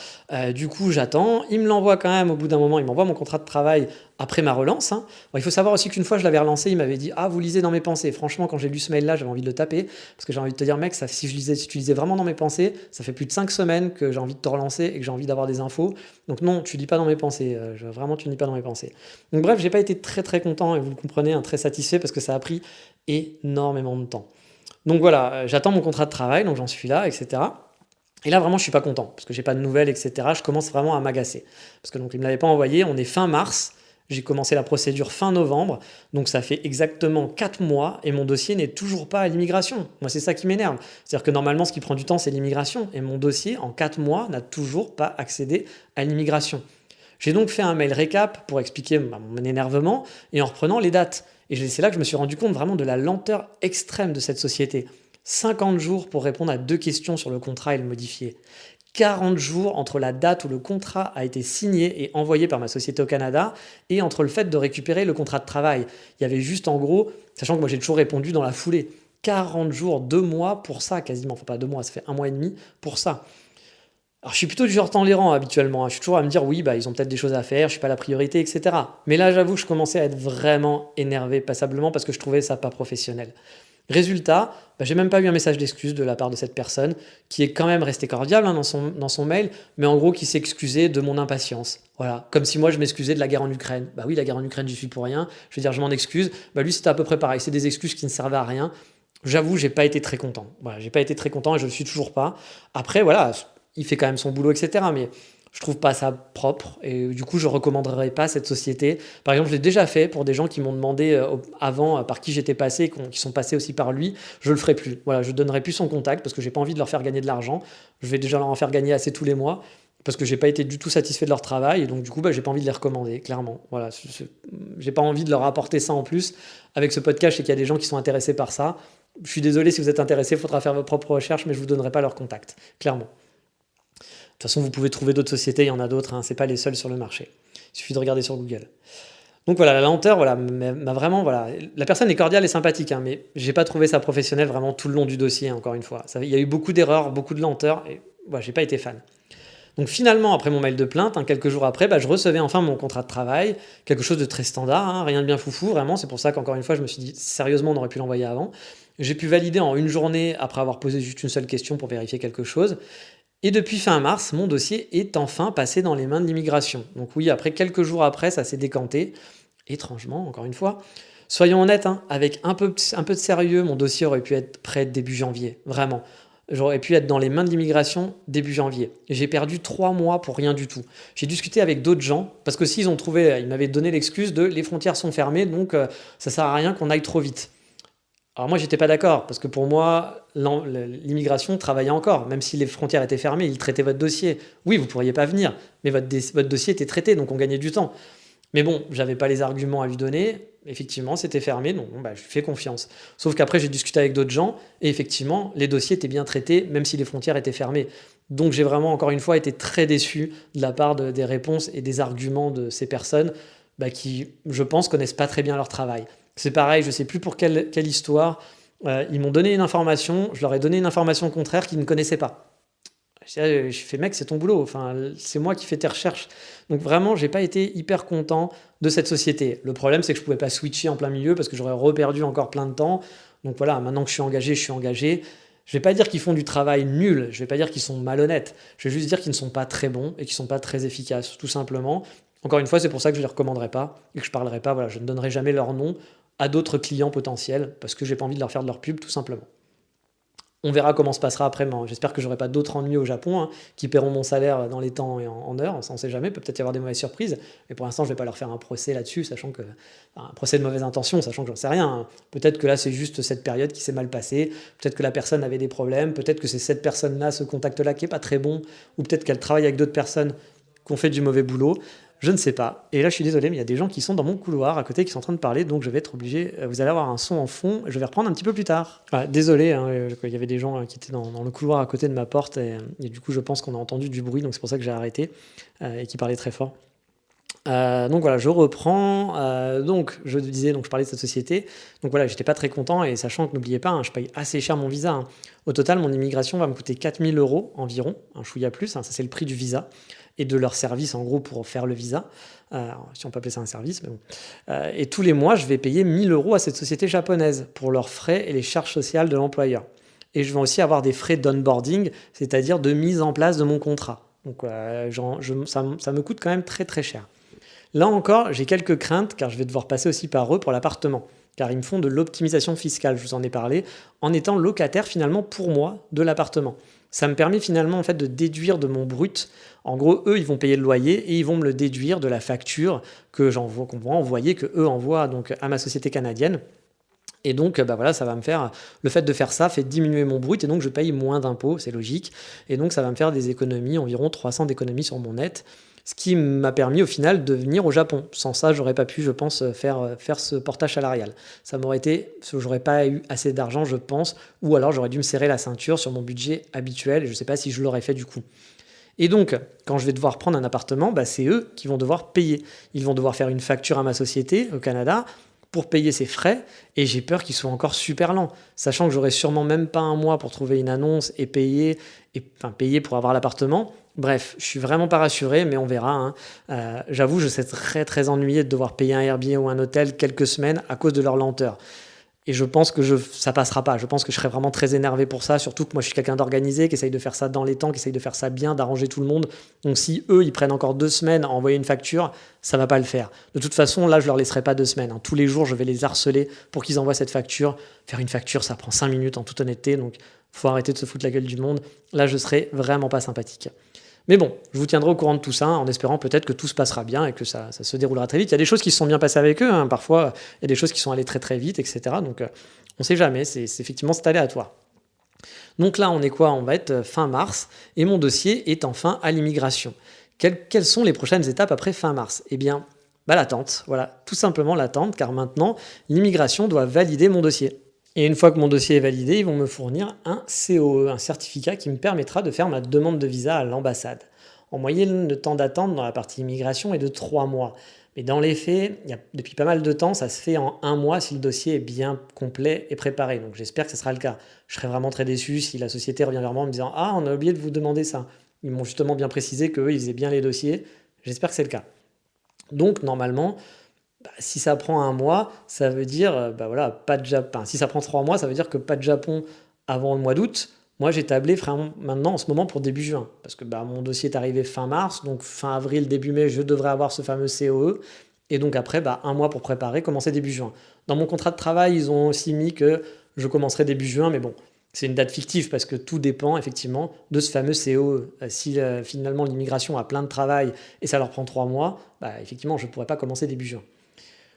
du coup j'attends, il me l'envoie quand même au bout d'un moment, il m'envoie mon contrat de travail après ma relance. Bon, il faut savoir aussi qu'une fois je l'avais relancé, il m'avait dit «Ah, vous lisez dans mes pensées». Franchement, quand j'ai lu ce mail-là, j'avais envie de le taper, parce que j'ai envie de te dire mec, si tu lisais vraiment dans mes pensées, ça fait plus de 5 semaines que j'ai envie de te relancer et que j'ai envie d'avoir des infos. Donc non, tu lis pas dans mes pensées, vraiment tu ne lis pas dans mes pensées. Donc bref, j'ai pas été très très content, et vous le comprenez, très satisfait, parce que ça a pris énormément de temps. Donc voilà, j'attends mon contrat de travail, donc j'en suis là, etc. Et là, vraiment, je suis pas content, parce que j'ai pas de nouvelles, etc. Je commence vraiment à m'agacer. Parce que donc, il me l'avait pas envoyé, on est fin mars, J'ai commencé la procédure fin novembre, donc ça fait exactement 4 mois et mon dossier n'est toujours pas à l'immigration. Moi, c'est ça qui m'énerve. C'est-à-dire que normalement, ce qui prend du temps, c'est l'immigration. Et mon dossier, en 4 mois, n'a toujours pas accédé à l'immigration. J'ai donc fait un mail récap pour expliquer mon énervement et en reprenant les dates. Et c'est là que je me suis rendu compte vraiment de la lenteur extrême de cette société. 50 jours pour répondre à 2 questions sur le contrat et le modifier. 40 jours entre la date où le contrat a été signé et envoyé par ma société au Canada et entre le fait de récupérer le contrat de travail. Il y avait juste en gros, sachant que moi j'ai toujours répondu dans la foulée, 40 jours, 2 mois pour ça quasiment, enfin pas 2 mois, ça fait 1 mois et demi pour ça. Alors je suis plutôt du genre tolérant habituellement, je suis toujours à me dire oui, ils ont peut-être des choses à faire, je suis pas la priorité, etc. Mais là j'avoue que je commençais à être vraiment énervé passablement parce que je trouvais ça pas professionnel. Résultat, j'ai même pas eu un message d'excuse de la part de cette personne, qui est quand même restée cordiale dans son mail, mais en gros qui s'est excusée de mon impatience. Voilà, comme si moi je m'excusais de la guerre en Ukraine. Bah oui, la guerre en Ukraine, j'y suis pour rien. Je veux dire, je m'en excuse. Lui, c'était à peu près pareil. C'est des excuses qui ne servaient à rien. J'avoue, j'ai pas été très content. Voilà, j'ai pas été très content et je le suis toujours pas. Après, voilà, il fait quand même son boulot, etc. Mais je trouve pas ça propre et du coup je recommanderais pas cette société. Par exemple, je l'ai déjà fait pour des gens qui m'ont demandé avant par qui j'étais passé, qui sont passés aussi par lui. Je le ferai plus. Voilà, je donnerai plus son contact parce que j'ai pas envie de leur faire gagner de l'argent. Je vais déjà leur en faire gagner assez tous les mois parce que j'ai pas été du tout satisfait de leur travail et donc du coup j'ai pas envie de les recommander clairement. Voilà, j'ai pas envie de leur apporter ça en plus. Avec ce podcast, je sais qu'il y a des gens qui sont intéressés par ça. Je suis désolé si vous êtes intéressés, il faudra faire vos propres recherches, mais je vous donnerai pas leur contact, clairement. De toute façon, vous pouvez trouver d'autres sociétés, il y en a d'autres, c'est pas les seuls sur le marché. Il suffit de regarder sur Google. Donc voilà, la lenteur, m'a vraiment, la personne est cordiale et sympathique, mais j'ai pas trouvé ça professionnel vraiment tout le long du dossier, encore une fois. Il y a eu beaucoup d'erreurs, beaucoup de lenteur, et j'ai pas été fan. Donc finalement, après mon mail de plainte, quelques jours après, je recevais enfin mon contrat de travail, quelque chose de très standard, rien de bien foufou, vraiment. C'est pour ça qu'encore une fois, je me suis dit, sérieusement, on aurait pu l'envoyer avant. J'ai pu valider en une journée après avoir posé juste une seule question pour vérifier quelque chose. Et depuis fin mars, mon dossier est enfin passé dans les mains de l'immigration. Donc oui, après quelques jours après, ça s'est décanté. Étrangement, encore une fois. Soyons honnêtes, avec un peu de sérieux, mon dossier aurait pu être prêt début janvier. Vraiment. J'aurais pu être dans les mains de l'immigration début janvier. J'ai perdu 3 mois pour rien du tout. J'ai discuté avec d'autres gens, parce que s'ils m'avaient donné l'excuse de les frontières sont fermées, donc ça sert à rien qu'on aille trop vite. Alors moi, j'étais pas d'accord, parce que pour moi, l'immigration travaillait encore. Même si les frontières étaient fermées, ils traitaient votre dossier. Oui, vous pourriez pas venir, mais votre dossier était traité, donc on gagnait du temps. Mais bon, j'avais pas les arguments à lui donner. Effectivement, c'était fermé, donc je lui fais confiance. Sauf qu'après, j'ai discuté avec d'autres gens, et effectivement, les dossiers étaient bien traités, même si les frontières étaient fermées. Donc j'ai vraiment, encore une fois, été très déçu de la part des réponses et des arguments de ces personnes qui, je pense, connaissent pas très bien leur travail. C'est pareil, je ne sais plus pour quelle histoire. Ils m'ont donné une information, je leur ai donné une information contraire qu'ils ne connaissaient pas. J'ai fait, mec, c'est ton boulot, c'est moi qui fais tes recherches. Donc vraiment, j'ai pas été hyper content de cette société. Le problème, c'est que je pouvais pas switcher en plein milieu parce que j'aurais reperdu encore plein de temps. Donc voilà, maintenant que je suis engagé, je suis engagé. Je vais pas dire qu'ils font du travail nul, je vais pas dire qu'ils sont malhonnêtes. Je vais juste dire qu'ils ne sont pas très bons et qu'ils sont pas très efficaces, tout simplement. Encore une fois, c'est pour ça que je les recommanderai pas et que je parlerai pas. Voilà, je ne donnerai jamais leur nom à d'autres clients potentiels parce que j'ai pas envie de leur faire de leur pub, tout simplement. On verra comment se passera après. J'espère que j'aurai pas d'autres ennuis au Japon qui paieront mon salaire dans les temps et en heures. Ça, on sait jamais. Peut-être y avoir des mauvaises surprises. Mais pour l'instant, je vais pas leur faire un procès là-dessus, un procès de mauvaise intention, sachant que j'en sais rien. Peut-être que là, c'est juste cette période qui s'est mal passée. Peut-être que la personne avait des problèmes. Peut-être que c'est cette personne-là, ce contact-là, qui est pas très bon. Ou peut-être qu'elle travaille avec d'autres personnes qui ont fait du mauvais boulot. Je ne sais pas. Et là, je suis désolé, mais il y a des gens qui sont dans mon couloir à côté qui sont en train de parler, donc je vais être obligé. Vous allez avoir un son en fond. Je vais reprendre un petit peu plus tard. Désolé, il y avait des gens qui étaient dans le couloir à côté de ma porte et du coup, je pense qu'on a entendu du bruit, donc c'est pour ça que j'ai arrêté et qui parlaient très fort. Donc voilà, je reprends. Donc je disais, je parlais de cette société. Donc voilà, j'étais pas très content et sachant que n'oubliez pas, je paye assez cher mon visa. Au total, mon immigration va me coûter 4 000 € environ, un chouïa plus. Ça c'est le prix du visa et de leur service en gros pour faire le visa. Si on peut appeler ça un service, mais bon. Et tous les mois, je vais payer 1 000 € à cette société japonaise pour leurs frais et les charges sociales de l'employeur. Et je vais aussi avoir des frais d'onboarding, c'est-à-dire de mise en place de mon contrat. Donc ça me coûte quand même très très cher. Là encore, j'ai quelques craintes car je vais devoir passer aussi par eux pour l'appartement. Car ils me font de l'optimisation fiscale, je vous en ai parlé, en étant locataire finalement pour moi de l'appartement. Ça me permet finalement en fait de déduire de mon brut. En gros, eux, ils vont payer le loyer et ils vont me le déduire de la facture qu'on va envoyer, que eux envoient donc à ma société canadienne. Et donc, bah voilà, ça va me faire, le fait de faire ça fait diminuer mon brut et donc je paye moins d'impôts, c'est logique. Et donc, ça va me faire des économies, environ 300 d'économies sur mon net, ce qui m'a permis au final de venir au Japon. Sans ça, j'aurais pas pu, je pense, faire ce portage salarial. Ça m'aurait été, j'aurais pas eu assez d'argent, je pense, ou alors j'aurais dû me serrer la ceinture sur mon budget habituel et je sais pas si je l'aurais fait du coup. Et donc, quand je vais devoir prendre un appartement, bah, c'est eux qui vont devoir payer. Ils vont devoir faire une facture à ma société au Canada pour payer ses frais, et j'ai peur qu'ils soient encore super lents, sachant que j'aurai sûrement même pas un mois pour trouver une annonce payer pour avoir l'appartement. Bref, je suis vraiment pas rassuré, mais on verra, hein. J'avoue, je serais très très ennuyé de devoir payer un Airbnb ou un hôtel quelques semaines à cause de leur lenteur. Et je pense que ça passera pas. Je pense que je serai vraiment très énervé pour ça. Surtout que moi, je suis quelqu'un d'organisé, qui essaye de faire ça dans les temps, qui essaye de faire ça bien, d'arranger tout le monde. Donc si eux, ils prennent encore 2 semaines à envoyer une facture, ça va pas le faire. De toute façon, là, je leur laisserai pas 2 semaines, hein. Tous les jours, je vais les harceler pour qu'ils envoient cette facture. Faire une facture, ça prend 5 minutes en toute honnêteté. Donc, faut arrêter de se foutre la gueule du monde. Là, je serai vraiment pas sympathique. Mais bon, je vous tiendrai au courant de tout ça, en espérant peut-être que tout se passera bien et que ça se déroulera très vite. Il y a des choses qui se sont bien passées avec eux, hein. Parfois, il y a des choses qui sont allées très très vite, etc. Donc, on ne sait jamais, effectivement, c'est aléatoire. Donc là, on est quoi? On va être fin mars et mon dossier est enfin à l'immigration. Quelles sont les prochaines étapes après fin mars? Eh bien, l'attente, voilà, tout simplement l'attente, car maintenant, l'immigration doit valider mon dossier. Et une fois que mon dossier est validé, ils vont me fournir un COE, un certificat qui me permettra de faire ma demande de visa à l'ambassade. En moyenne, le temps d'attente dans la partie immigration est de 3 mois. Mais dans les faits, depuis pas mal de temps, ça se fait en 1 mois si le dossier est bien complet et préparé. Donc j'espère que ce sera le cas. Je serais vraiment très déçu si la société revient vers moi en me disant « Ah, on a oublié de vous demander ça ». Ils m'ont justement bien précisé qu'eux, ils faisaient bien les dossiers. J'espère que c'est le cas. Donc normalement, si ça prend 1 mois, ça veut dire voilà, pas de Japon. Si ça prend 3 mois, ça veut dire que pas de Japon avant le mois d'août. Moi, j'ai tablé maintenant en ce moment pour début juin, parce que mon dossier est arrivé fin mars, donc fin avril, début mai, je devrais avoir ce fameux COE, et donc après, 1 mois pour préparer, commencer début juin. Dans mon contrat de travail, ils ont aussi mis que je commencerai début juin, mais bon, c'est une date fictive, parce que tout dépend effectivement de ce fameux COE. Si finalement l'immigration a plein de travail et ça leur prend 3 mois, effectivement, je ne pourrai pas commencer début juin.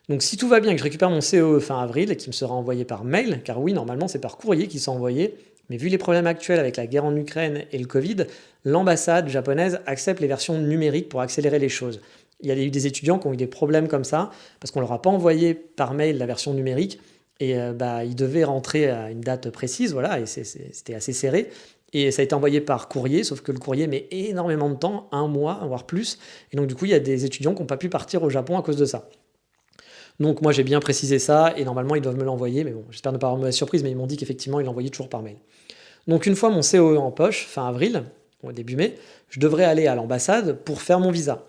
Donc si tout va bien, que je récupère mon COE fin avril et qu'il me sera envoyé par mail, car oui, normalement c'est par courrier qu'il s'est envoyé, mais vu les problèmes actuels avec la guerre en Ukraine et le Covid, l'ambassade japonaise accepte les versions numériques pour accélérer les choses. Il y a eu des étudiants qui ont eu des problèmes comme ça, parce qu'on ne leur a pas envoyé par mail la version numérique, et ils devaient rentrer à une date précise, voilà, et c'était assez serré. Et ça a été envoyé par courrier, sauf que le courrier met énormément de temps, 1 mois, voire plus. Et donc du coup, il y a des étudiants qui n'ont pas pu partir au Japon à cause de ça. Donc moi j'ai bien précisé ça et normalement ils doivent me l'envoyer, mais bon, j'espère ne pas avoir de mauvaise surprise, mais ils m'ont dit qu'effectivement ils l'envoyaient toujours par mail. Donc une fois mon COE en poche, fin avril, au début mai, je devrais aller à l'ambassade pour faire mon visa.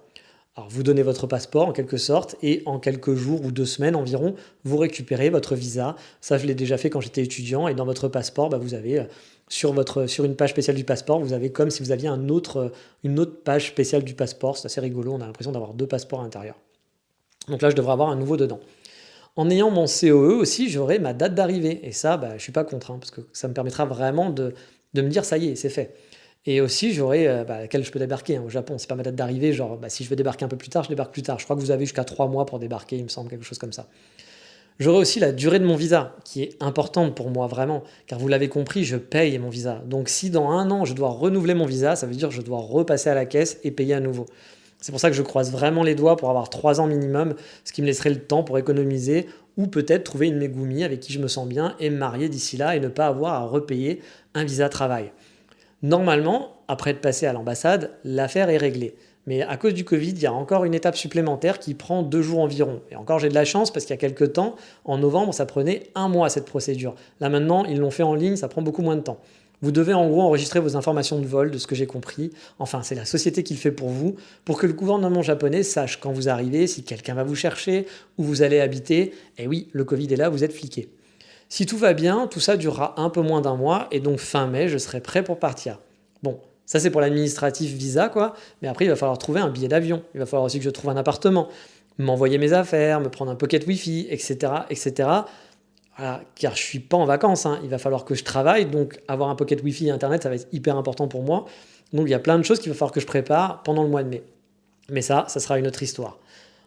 Alors vous donnez votre passeport en quelque sorte et en quelques jours ou 2 semaines environ, vous récupérez votre visa. Ça je l'ai déjà fait quand j'étais étudiant et dans votre passeport, vous avez sur une page spéciale du passeport, vous avez comme si vous aviez une autre page spéciale du passeport. C'est assez rigolo, on a l'impression d'avoir 2 passeports à l'intérieur. Donc là, je devrais avoir un nouveau dedans. En ayant mon COE aussi, j'aurai ma date d'arrivée. Et ça, je ne suis pas contre, hein, parce que ça me permettra vraiment de me dire, ça y est, c'est fait. Et aussi, j'aurai à laquelle je peux débarquer, hein, au Japon. C'est pas ma date d'arrivée, genre si je veux débarquer un peu plus tard, je débarque plus tard. Je crois que vous avez jusqu'à 3 mois pour débarquer, il me semble, quelque chose comme ça. J'aurai aussi la durée de mon visa, qui est importante pour moi vraiment, car vous l'avez compris, je paye mon visa. Donc si dans 1 an, je dois renouveler mon visa, ça veut dire que je dois repasser à la caisse et payer à nouveau. C'est pour ça que je croise vraiment les doigts pour avoir 3 ans minimum, ce qui me laisserait le temps pour économiser ou peut-être trouver une Megumi avec qui je me sens bien et me marier d'ici là et ne pas avoir à repayer un visa travail. Normalement, après être passé à l'ambassade, l'affaire est réglée. Mais à cause du Covid, il y a encore une étape supplémentaire qui prend 2 jours environ. Et encore, j'ai de la chance parce qu'il y a quelques temps, en novembre, ça prenait 1 mois cette procédure. Là maintenant, ils l'ont fait en ligne, ça prend beaucoup moins de temps. Vous devez en gros enregistrer vos informations de vol, de ce que j'ai compris. Enfin, c'est la société qui le fait pour vous, pour que le gouvernement japonais sache quand vous arrivez, si quelqu'un va vous chercher, où vous allez habiter. Et oui, le Covid est là, vous êtes fliqué. Si tout va bien, tout ça durera un peu moins d'1 mois et donc fin mai, je serai prêt pour partir. Bon, ça c'est pour l'administratif visa quoi, mais après il va falloir trouver un billet d'avion. Il va falloir aussi que je trouve un appartement, m'envoyer mes affaires, me prendre un pocket wifi, etc., etc. Voilà, car je suis pas en vacances, hein. Il va falloir que je travaille, donc avoir un pocket Wi-Fi et internet, ça va être hyper important pour moi. Donc il y a plein de choses qu'il va falloir que je prépare pendant le mois de mai. Mais ça sera une autre histoire.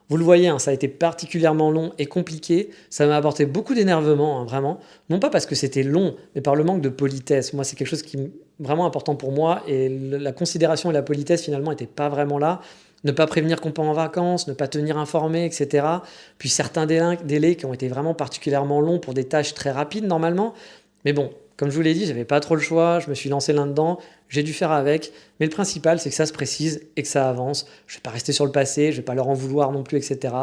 Vous le voyez, hein, ça a été particulièrement long et compliqué. Ça m'a apporté beaucoup d'énervement, hein, vraiment. Non pas parce que c'était long, mais par le manque de politesse. Moi, c'est quelque chose qui est vraiment important pour moi. Et la considération et la politesse, finalement, n'étaient pas vraiment là. Ne pas prévenir qu'on part en vacances, ne pas tenir informé, etc. Puis certains délais qui ont été vraiment particulièrement longs pour des tâches très rapides, normalement. Mais bon, comme je vous l'ai dit, j'avais pas trop le choix. Je me suis lancé là-dedans. J'ai dû faire avec. Mais le principal, c'est que ça se précise et que ça avance. Je ne vais pas rester sur le passé, je ne vais pas leur en vouloir non plus, etc.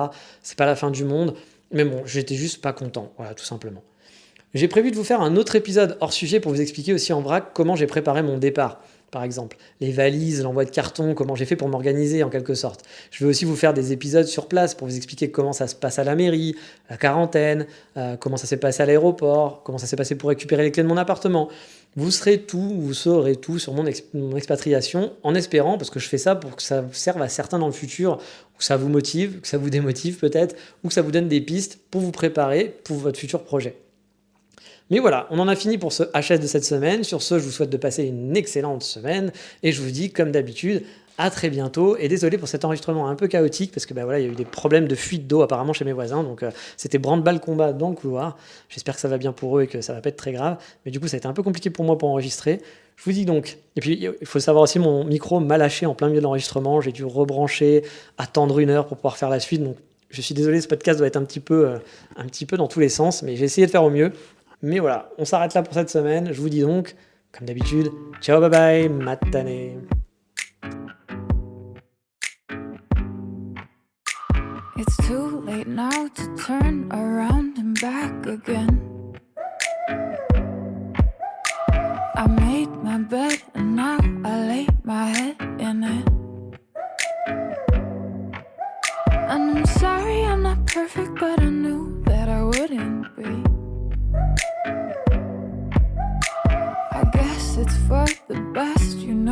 C'est pas la fin du monde. Mais bon, j'étais juste pas content. Voilà, tout simplement. J'ai prévu de vous faire un autre épisode hors sujet pour vous expliquer aussi en vrac comment j'ai préparé mon départ. Par exemple, les valises, l'envoi de carton, comment j'ai fait pour m'organiser en quelque sorte. Je vais aussi vous faire des épisodes sur place pour vous expliquer comment ça se passe à la mairie, la quarantaine, comment ça s'est passé à l'aéroport, comment ça s'est passé pour récupérer les clés de mon appartement. Vous saurez tout sur mon expatriation en espérant, parce que je fais ça pour que ça vous serve à certains dans le futur, ou que ça vous motive, que ça vous démotive peut-être, ou que ça vous donne des pistes pour vous préparer pour votre futur projet. Mais voilà, on en a fini pour ce HS de cette semaine. Sur ce, je vous souhaite de passer une excellente semaine et je vous dis, comme d'habitude, à très bientôt. Et désolé pour cet enregistrement un peu chaotique parce que voilà, il y a eu des problèmes de fuite d'eau apparemment chez mes voisins. Donc c'était branle-bas le combat dans le couloir. J'espère que ça va bien pour eux et que ça va pas être très grave. Mais du coup, ça a été un peu compliqué pour moi pour enregistrer. Je vous dis donc, et puis il faut savoir aussi, mon micro m'a lâché en plein milieu de l'enregistrement. J'ai dû rebrancher, attendre 1 heure pour pouvoir faire la suite. Donc je suis désolé, ce podcast doit être un petit peu dans tous les sens, mais j'ai essayé de faire au mieux. Mais voilà, on s'arrête là pour cette semaine. Je vous dis donc, comme d'habitude, ciao, bye bye, matane. It's too late now to turn around and back again. I made my bed and now I lay my head in it. And I'm sorry I'm not perfect, but I knew that I wouldn't be. I guess it's for the best, you know.